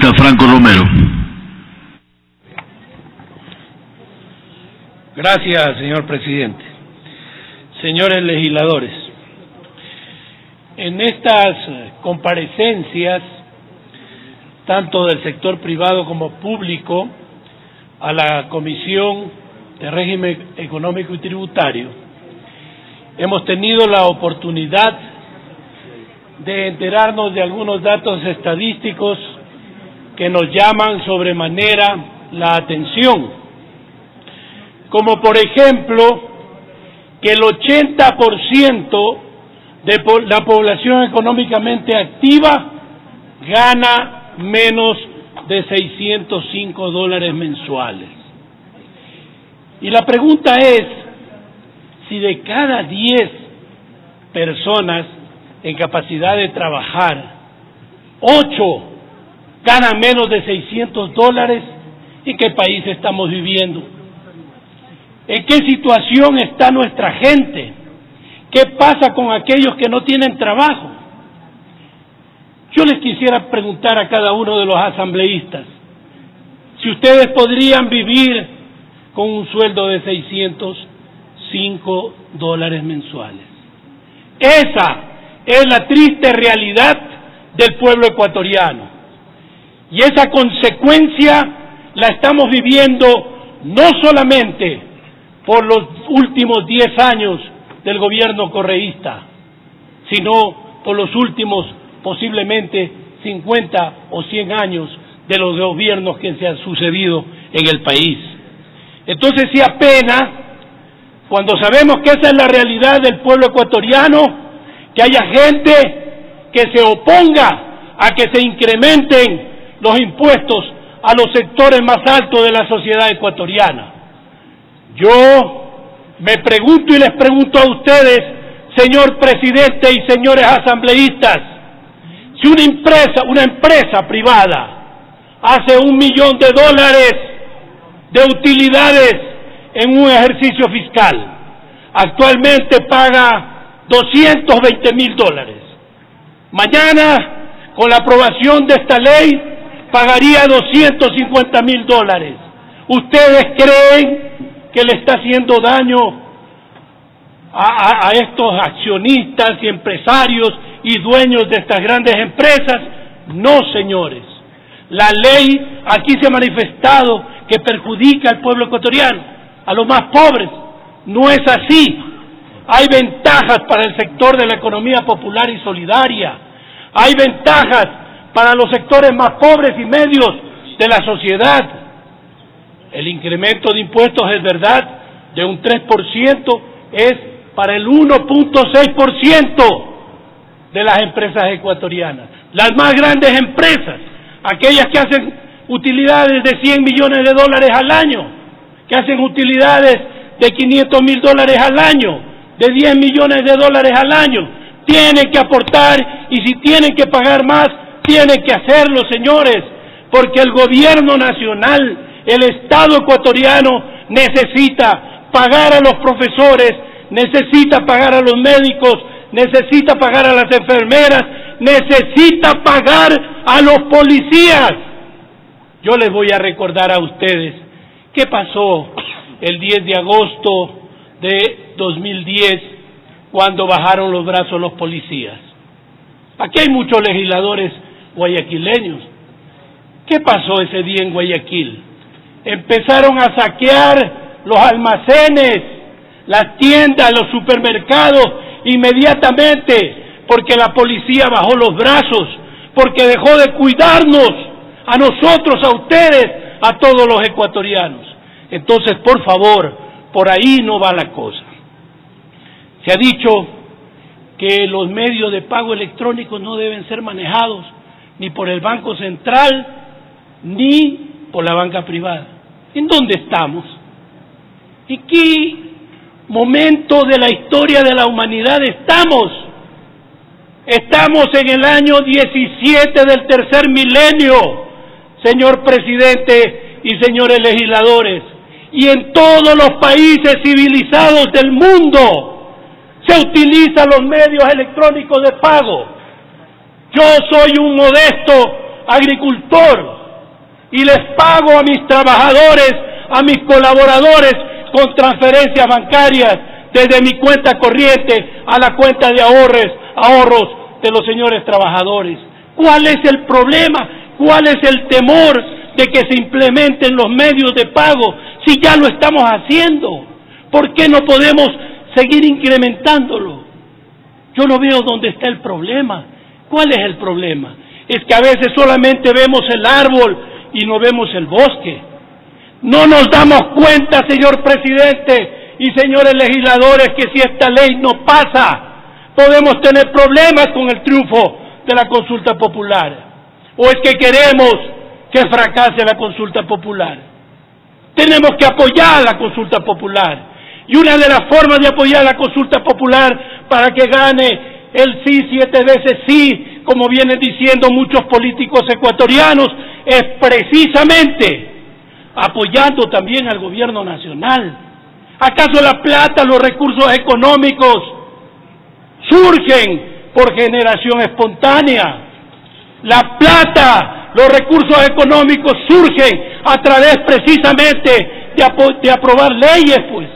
asambleísta Franco Romero. Gracias, señor presidente. Señores legisladores, en estas comparecencias, tanto del sector privado como público, a la Comisión de Régimen Económico y Tributario, hemos tenido la oportunidad de enterarnos de algunos datos estadísticos que nos llaman sobremanera la atención, como por ejemplo que el 80% de la población económicamente activa gana menos de $605 mensuales. Y la pregunta es, si de cada 10 personas en capacidad de trabajar, 8 ganan menos de $600, ¿en qué país estamos viviendo? ¿En qué situación está nuestra gente? ¿Qué pasa con aquellos que no tienen trabajo? Yo les quisiera preguntar a cada uno de los asambleístas si ustedes podrían vivir con un sueldo de $605 mensuales. Esa es la triste realidad del pueblo ecuatoriano. Y esa consecuencia la estamos viviendo no solamente por los últimos 10 años del gobierno correísta, sino por los últimos posiblemente 50 o 100 años de los gobiernos que se han sucedido en el país. Entonces sí apena, cuando sabemos que esa es la realidad del pueblo ecuatoriano, que haya gente que se oponga a que se incrementen los impuestos a los sectores más altos de la sociedad ecuatoriana. Yo me pregunto y les pregunto a ustedes, señor presidente y señores asambleístas, si una empresa privada hace $1 millón de utilidades en un ejercicio fiscal, actualmente paga $220,000. Mañana, con la aprobación de esta ley, pagaría $250,000. ¿Ustedes creen que le está haciendo daño a estos accionistas y empresarios y dueños de estas grandes empresas? No, señores. La ley aquí se ha manifestado que perjudica al pueblo ecuatoriano, a los más pobres. No es así. Hay ventajas para el sector de la economía popular y solidaria. Hay ventajas para los sectores más pobres y medios de la sociedad. El incremento de impuestos es verdad, de un 3%, es para el 1.6% de las empresas ecuatorianas. Las más grandes empresas, aquellas que hacen utilidades de $100 millones al año, que hacen utilidades de $500,000 al año, de $10 millones al año, tienen que aportar, y si tienen que pagar más, tienen que hacerlo, señores, porque el gobierno nacional, el Estado ecuatoriano, necesita pagar a los profesores, necesita pagar a los médicos, necesita pagar a las enfermeras, necesita pagar a los policías. Yo les voy a recordar a ustedes qué pasó el 10 de agosto de 2010 cuando bajaron los brazos los policías. Aquí hay muchos legisladores guayaquileños. ¿Qué pasó ese día en Guayaquil? Empezaron a saquear los almacenes, las tiendas, los supermercados inmediatamente, porque la policía bajó los brazos, porque dejó de cuidarnos, a nosotros, a ustedes, a todos los ecuatorianos. Entonces, por favor, por ahí no va la cosa. Se ha dicho que los medios de pago electrónicos no deben ser manejados ni por el Banco Central ni por la banca privada. ¿En dónde estamos? ¿En qué momento de la historia de la humanidad estamos? Estamos en el año 17 del tercer milenio, señor presidente y señores legisladores, y en todos los países civilizados del mundo se utilizan los medios electrónicos de pago. Yo soy un modesto agricultor y les pago a mis trabajadores, a mis colaboradores con transferencias bancarias desde mi cuenta corriente a la cuenta de ahorros de los señores trabajadores. ¿Cuál es el problema? ¿Cuál es el temor de que se implementen los medios de pago si ya lo estamos haciendo? ¿Por qué no podemos seguir incrementándolo? Yo no veo dónde está el problema. ¿Cuál es el problema? Es que a veces solamente vemos el árbol y no vemos el bosque. No nos damos cuenta, señor presidente y señores legisladores, que si esta ley no pasa, podemos tener problemas con el triunfo de la consulta popular. ¿O es que queremos que fracase la consulta popular? Tenemos que apoyar la consulta popular. Y una de las formas de apoyar la consulta popular para que gane el sí 7 veces sí, como vienen diciendo muchos políticos ecuatorianos, es precisamente apoyando también al gobierno nacional. ¿Acaso la plata, los recursos económicos surgen por generación espontánea? La plata, los recursos económicos surgen a través precisamente de aprobar leyes, pues.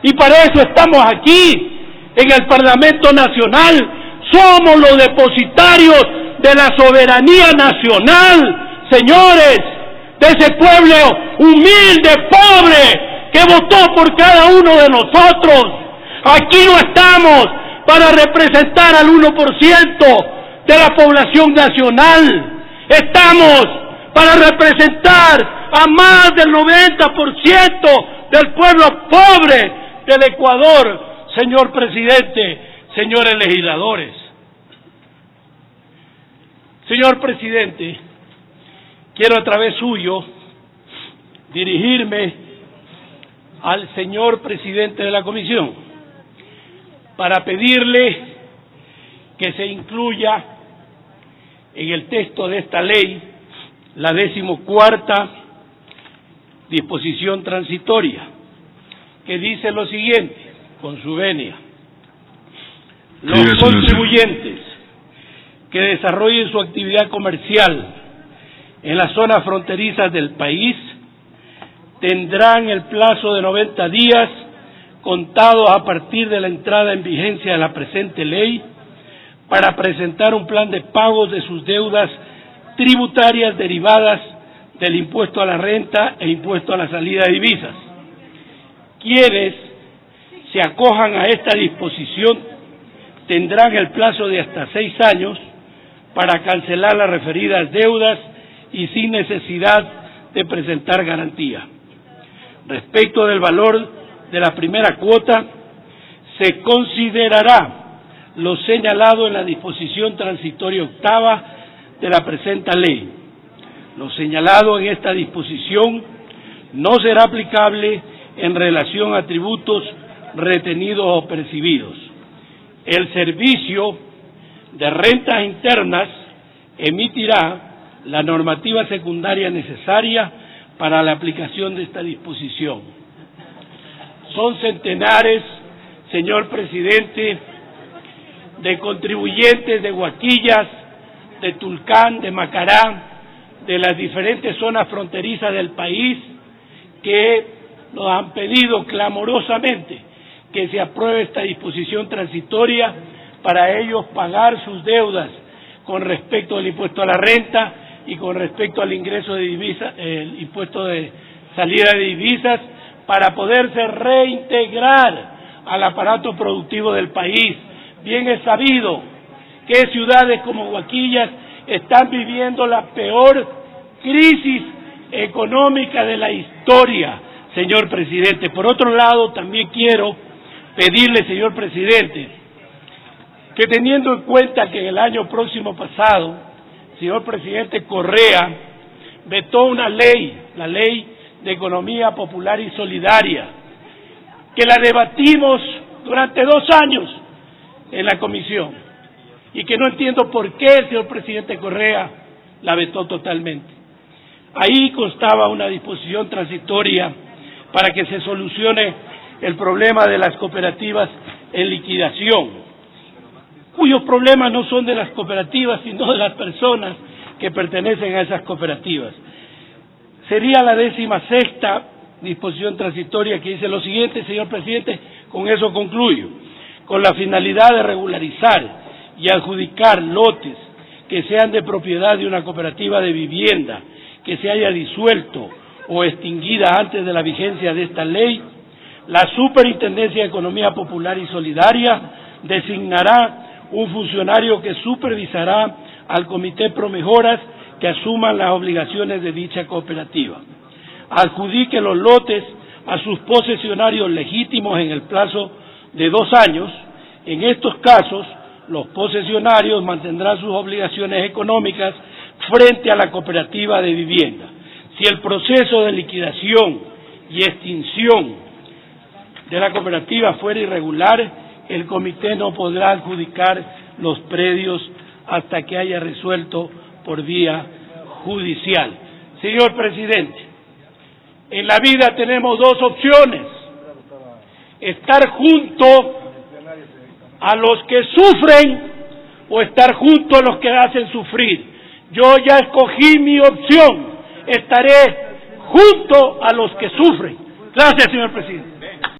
Y para eso estamos aquí, en el Parlamento Nacional. Somos los depositarios de la soberanía nacional, señores, de ese pueblo humilde, pobre, que votó por cada uno de nosotros. Aquí no estamos para representar al 1% de la población nacional. Estamos para representar a más del 90% del pueblo pobre del Ecuador, señor presidente, señores legisladores. Señor presidente, quiero a través suyo dirigirme al señor presidente de la comisión para pedirle que se incluya en el texto de esta ley la 14ª disposición transitoria, que dice lo siguiente, con su venia: los contribuyentes que desarrollen su actividad comercial en las zonas fronterizas del país tendrán el plazo de 90 días contados a partir de la entrada en vigencia de la presente ley para presentar un plan de pagos de sus deudas tributarias derivadas del impuesto a la renta e impuesto a la salida de divisas. Quienes se acojan a esta disposición tendrán el plazo de hasta 6 años para cancelar las referidas deudas y sin necesidad de presentar garantía. Respecto del valor de la primera cuota, se considerará lo señalado en la disposición transitoria 8ª de la presente ley. Lo señalado en esta disposición no será aplicable en relación a tributos retenidos o percibidos. El Servicio de Rentas Internas emitirá la normativa secundaria necesaria para la aplicación de esta disposición. Son centenares, señor presidente, de contribuyentes de Huaquillas, de Tulcán, de Macará, de las diferentes zonas fronterizas del país, que nos han pedido clamorosamente que se apruebe esta disposición transitoria para ellos pagar sus deudas con respecto al impuesto a la renta y con respecto al ingreso de divisas, el impuesto de salida de divisas, para poderse reintegrar al aparato productivo del país. Bien es sabido que ciudades como Huaquillas están viviendo la peor crisis económica de la historia, señor presidente. Por otro lado, también quiero pedirle, señor presidente, que teniendo en cuenta que en el año próximo pasado, señor presidente Correa vetó una ley, la Ley de Economía Popular y Solidaria, que la debatimos durante 2 años en la comisión, y que no entiendo por qué el señor presidente Correa la vetó totalmente. Ahí constaba una disposición transitoria para que se solucione el problema de las cooperativas en liquidación, cuyos problemas no son de las cooperativas, sino de las personas que pertenecen a esas cooperativas. Sería la 16ª disposición transitoria que dice lo siguiente, señor presidente, con eso concluyo. Con la finalidad de regularizar y adjudicar lotes que sean de propiedad de una cooperativa de vivienda que se haya disuelto o extinguida antes de la vigencia de esta ley, la Superintendencia de Economía Popular y Solidaria designará un funcionario que supervisará al Comité Promejoras que asuman las obligaciones de dicha cooperativa. Adjudique los lotes a sus posesionarios legítimos en el plazo de 2 años. En estos casos, los posesionarios mantendrán sus obligaciones económicas frente a la cooperativa de vivienda. Si el proceso de liquidación y extinción de la cooperativa fuera irregular, el comité no podrá adjudicar los predios hasta que haya resuelto por vía judicial. Señor presidente, en la vida tenemos 2 opciones: estar junto a los que sufren o estar junto a los que hacen sufrir. Yo ya escogí mi opción, estaré junto a los que sufren. Gracias, señor presidente.